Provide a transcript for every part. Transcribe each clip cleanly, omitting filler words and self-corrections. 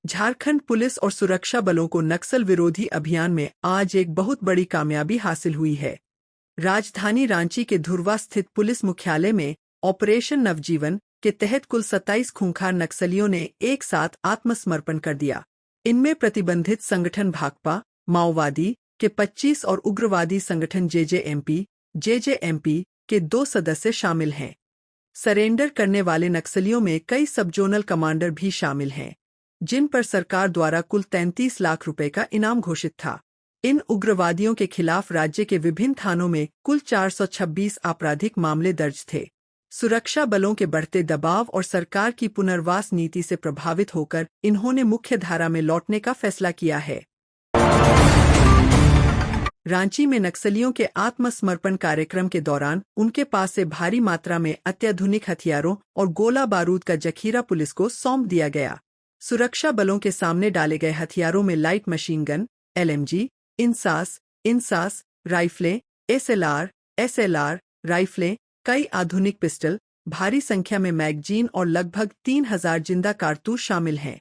Jharkhand police और सुरक्षा बलों को नक्सल विरोधी अभियान में आज एक बहुत बड़ी कामयाबी हासिल हुई है। राजधानी रांची के धुर्वा स्थित पुलिस मुख्यालय में ऑपरेशन नवजीवन के तहत कुल 27 खूंखार नक्सलियों ने एक साथ आत्मसमर्पण कर दिया। इनमें प्रतिबंधित संगठन भाकपा माओवादी के 25 और उग्रवादी संगठन जेजेएमपी के 2 सदस्य शामिल हैं। सरेंडर करने वाले नक्सलियों में कई सब जोनल कमांडर भी शामिल हैं, जिन पर सरकार द्वारा कुल 33 लाख रुपए का इनाम घोषित था। इन उग्रवादियों के खिलाफ राज्य के विभिन्न थानों में कुल 426 आपराधिक मामले दर्ज थे। सुरक्षा बलों के बढ़ते दबाव और सरकार की पुनर्वास नीति से प्रभावित होकर इन्होंने मुख्य धारा में लौटने का फैसला किया है। रांची में नक्सलियों के आत्मसमर्पण कार्यक्रम के दौरान उनके पास से भारी मात्रा में अत्याधुनिक हथियारों और गोला बारूद का जखीरा पुलिस को सौंप दिया गया। सुरक्षा बलों के सामने डाले गए हथियारों में light machine gun, LMG, INSAS राइफलें, एसएलआर राइफलें, कई आधुनिक पिस्टल, भारी संख्या में मैगजीन और लगभग 3000 जिंदा कारतूस शामिल हैं।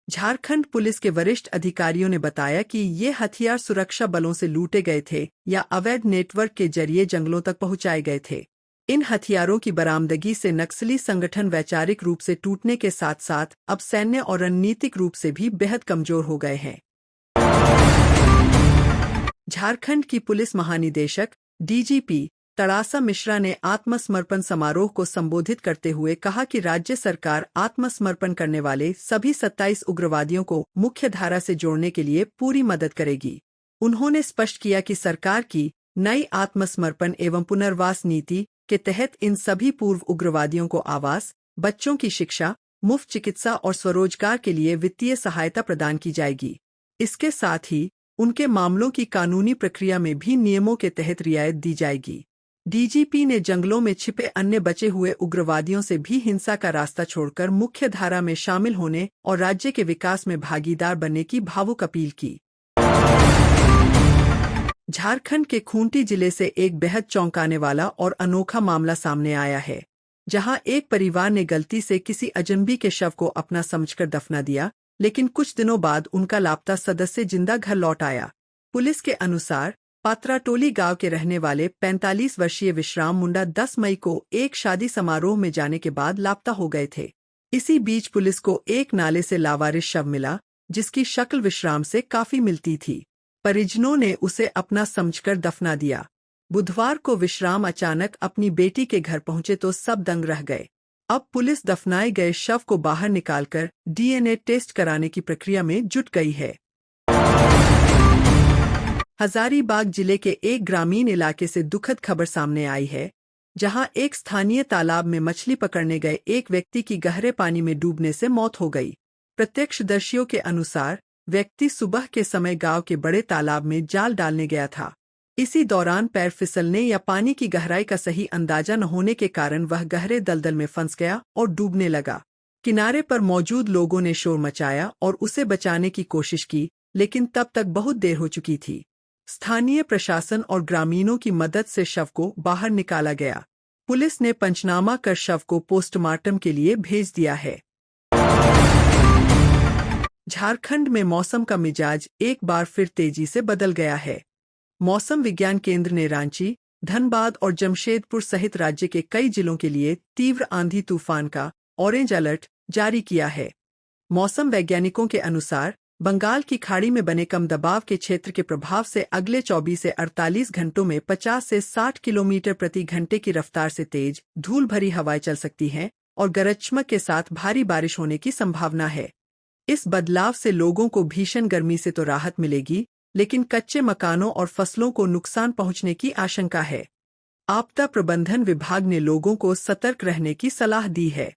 झारखंड पुलिस के वरिष्ठ अधिकारियों ने बताया कि ये हथियार सुरक्षा बलों से लूटे गए थे या अवैध नेटवर्क के जरिए जंगलों तक पहुंचाए गए थे। इन हथियारों की बरामदगी से नक्सली संगठन वैचारिक रूप से टूटने के साथ साथ अब सैन्य और रणनीतिक रूप से भी बेहद कमजोर हो गए हैं। झारखंड की पुलिस महानिदेशक डीजीपी तड़ासा मिश्रा ने आत्मसमर्पण समारोह को संबोधित करते हुए कहा कि राज्य सरकार आत्मसमर्पण करने वाले सभी 27 उग्रवादियों को मुख्य धारा से जोड़ने के लिए पूरी मदद करेगी। उन्होंने स्पष्ट किया कि सरकार की नई आत्मसमर्पण एवं पुनर्वास नीति के तहत इन सभी पूर्व उग्रवादियों को आवास, बच्चों की शिक्षा, मुफ्त चिकित्सा और स्वरोजगार के लिए वित्तीय सहायता प्रदान की जाएगी। इसके साथ ही उनके मामलों की कानूनी प्रक्रिया में भी नियमों के तहत रियायत दी जाएगी। डीजीपी ने जंगलों में छिपे अन्य बचे हुए उग्रवादियों से भी हिंसा का रास्ता छोड़कर मुख्य धारा में शामिल होने और राज्य के विकास में भागीदार बनने की भावुक अपील की। झारखंड के खूंटी जिले से एक बेहद चौंकाने वाला और अनोखा मामला सामने आया है, जहां एक परिवार ने गलती से किसी अजनबी के शव को अपना समझकर दफना दिया, लेकिन कुछ दिनों बाद उनका लापता सदस्य जिंदा घर लौट आया। पुलिस के अनुसार पात्राटोली गांव के रहने वाले 45 वर्षीय विश्राम मुंडा 10 मई को एक शादी समारोह में जाने के बाद लापता हो गए थे। इसी बीच पुलिस को एक नाले से लावारिस शव मिला, जिसकी शक्ल विश्राम से काफी मिलती थी। परिजनों ने उसे अपना समझकर दफना दिया। बुधवार को विश्राम अचानक अपनी बेटी के घर पहुंचे तो सब दंग रह गए। अब पुलिस दफनाए गए शव को बाहर निकालकर डीएनए टेस्ट कराने की प्रक्रिया में जुट गई है। हजारीबाग जिले के एक ग्रामीण इलाके से दुखद खबर सामने आई है, जहां एक स्थानीय तालाब में मछली पकड़ने गए एक व्यक्ति की गहरे पानी में डूबने से मौत हो गई। प्रत्यक्षदर्शियों के अनुसार व्यक्ति सुबह के समय गांव के बड़े तालाब में जाल डालने गया था। इसी दौरान पैर फिसलने या पानी की गहराई का सही अंदाजा न होने के कारण वह गहरे दलदल में फंस गया और डूबने लगा। किनारे पर मौजूद लोगों ने शोर मचाया और उसे बचाने की कोशिश की, लेकिन तब तक बहुत देर हो चुकी थी। स्थानीय प्रशासन और ग्रामीणों की मदद से शव को बाहर निकाला गया। पुलिस ने पंचनामा कर शव को पोस्टमार्टम के लिए भेज दिया है। झारखंड में मौसम का मिजाज एक बार फिर तेजी से बदल गया है। मौसम विज्ञान केंद्र ने रांची, धनबाद और जमशेदपुर सहित राज्य के कई जिलों के लिए तीव्र आंधी तूफान का ऑरेंज अलर्ट जारी किया है। मौसम वैज्ञानिकों के अनुसार बंगाल की खाड़ी में बने कम दबाव के क्षेत्र के प्रभाव से अगले 24 से 48 घंटों में 50 से 60 किलोमीटर प्रति घंटे की रफ्तार से तेज धूल भरी हवाएं चल सकती हैं और गरज चमक के साथ भारी बारिश होने की संभावना है। इस बदलाव से लोगों को भीषण गर्मी से तो राहत मिलेगी, लेकिन कच्चे मकानों और फसलों को नुकसान पहुंचने की आशंका है। आपदा प्रबंधन विभाग ने लोगों को सतर्क रहने की सलाह दी है।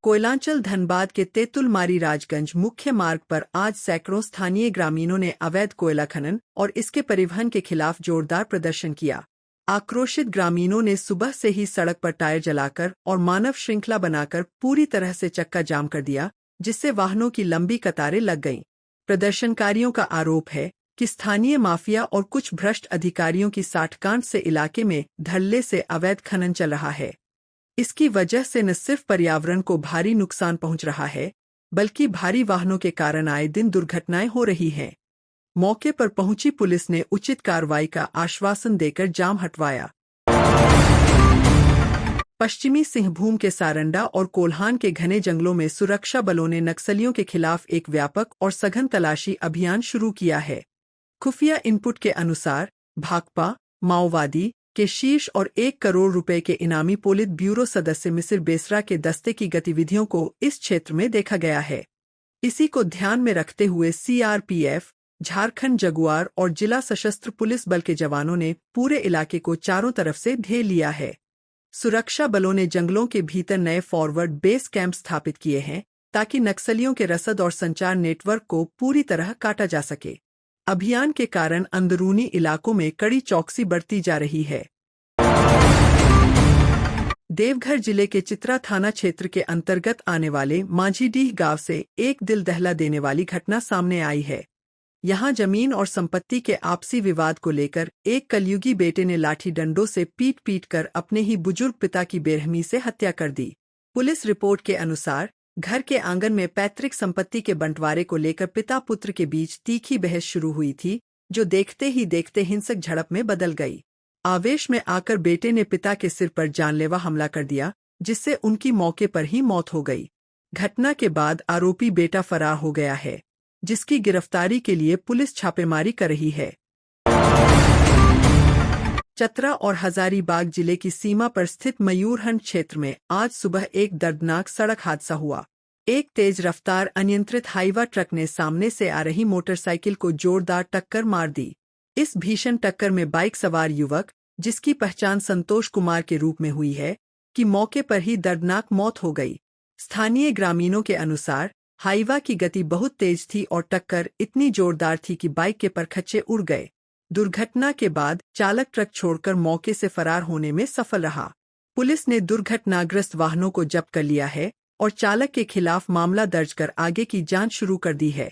कोयलांचल धनबाद के तेतुलमारी राजगंज मुख्य मार्ग पर आज सैकड़ों स्थानीय ग्रामीणों ने अवैध कोयला खनन और इसके परिवहन के खिलाफ जोरदार प्रदर्शन किया। आक्रोशित ग्रामीणों ने सुबह से ही सड़क पर टायर जलाकर और मानव श्रृंखला बनाकर पूरी तरह से चक्का जाम कर दिया, जिससे वाहनों की लंबी कतारें लग गईं। प्रदर्शनकारियों का आरोप है कि स्थानीय माफिया और कुछ भ्रष्ट अधिकारियों की साठगांठ से इलाके में धड़ल्ले से अवैध खनन चल रहा है। इसकी वजह से न सिर्फ पर्यावरण को भारी नुकसान पहुंच रहा है, बल्कि भारी वाहनों के कारण आए दिन दुर्घटनाएं हो रही हैं। मौके पर पहुंची पुलिस ने उचित कार्रवाई का आश्वासन देकर जाम हटवाया। पश्चिमी सिंहभूम के सारंडा और कोल्हान के घने जंगलों में सुरक्षा बलों ने नक्सलियों के खिलाफ एक व्यापक और सघन तलाशी अभियान शुरू किया है। खुफिया इनपुट के अनुसार भाकपा माओवादी के शीर्ष और 1 करोड़ रुपए के इनामी पोलित ब्यूरो सदस्य मिसिर बेसरा के दस्ते की गतिविधियों को इस क्षेत्र में देखा गया है। इसी को ध्यान में रखते हुए सीआरपीएफ, झारखंड जगुआर और जिला सशस्त्र पुलिस बल के जवानों ने पूरे इलाके को चारों तरफ से घेर लिया है। सुरक्षा बलों ने जंगलों के भीतर नए फॉरवर्ड बेस कैंप स्थापित किए हैं ताकि नक्सलियों के रसद और संचार नेटवर्क को पूरी तरह काटा जा सके। अभियान के कारण अंदरूनी इलाकों में कड़ी चौकसी बरती जा रही है। देवघर जिले के चित्रा थाना क्षेत्र के अंतर्गत आने वाले माझीडीह गांव से एक दिल दहला देने वाली घटना सामने आई है। यहां जमीन और संपत्ति के आपसी विवाद को लेकर एक कलयुगी बेटे ने लाठी डंडों से पीट कर अपने ही बुजुर्ग पिता की बेरहमी से हत्या कर दी। पुलिस रिपोर्ट के अनुसार घर के आंगन में पैतृक संपत्ति के बंटवारे को लेकर पिता पुत्र के बीच तीखी बहस शुरू हुई थी, जो देखते ही देखते हिंसक झड़प में बदल गई। आवेश में आकर बेटे ने पिता के सिर पर जानलेवा हमला कर दिया, जिससे उनकी मौके पर ही मौत हो गई। घटना के बाद आरोपी बेटा फरार हो गया है, जिसकी गिरफ्तारी के लिए पुलिस छापेमारी कर रही है। चतरा और हजारीबाग जिले की सीमा पर स्थित मयूरहंड क्षेत्र में आज सुबह एक दर्दनाक सड़क हादसा हुआ। एक तेज रफ्तार अनियंत्रित हाईवा ट्रक ने सामने से आ रही मोटरसाइकिल को जोरदार टक्कर मार दी। इस भीषण टक्कर में बाइक सवार युवक, जिसकी पहचान संतोष कुमार के रूप में हुई है, की मौके पर ही दर्दनाक मौत हो गई। स्थानीय ग्रामीणों के अनुसार हाईवा की गति बहुत तेज थी और टक्कर इतनी जोरदार थी कि बाइक के परखच्चे उड़ गए। दुर्घटना के बाद चालक ट्रक छोड़कर मौके से फरार होने में सफल रहा। पुलिस ने दुर्घटनाग्रस्त वाहनों को जब्त कर लिया है और चालक के खिलाफ मामला दर्ज कर आगे की जांच शुरू कर दी है।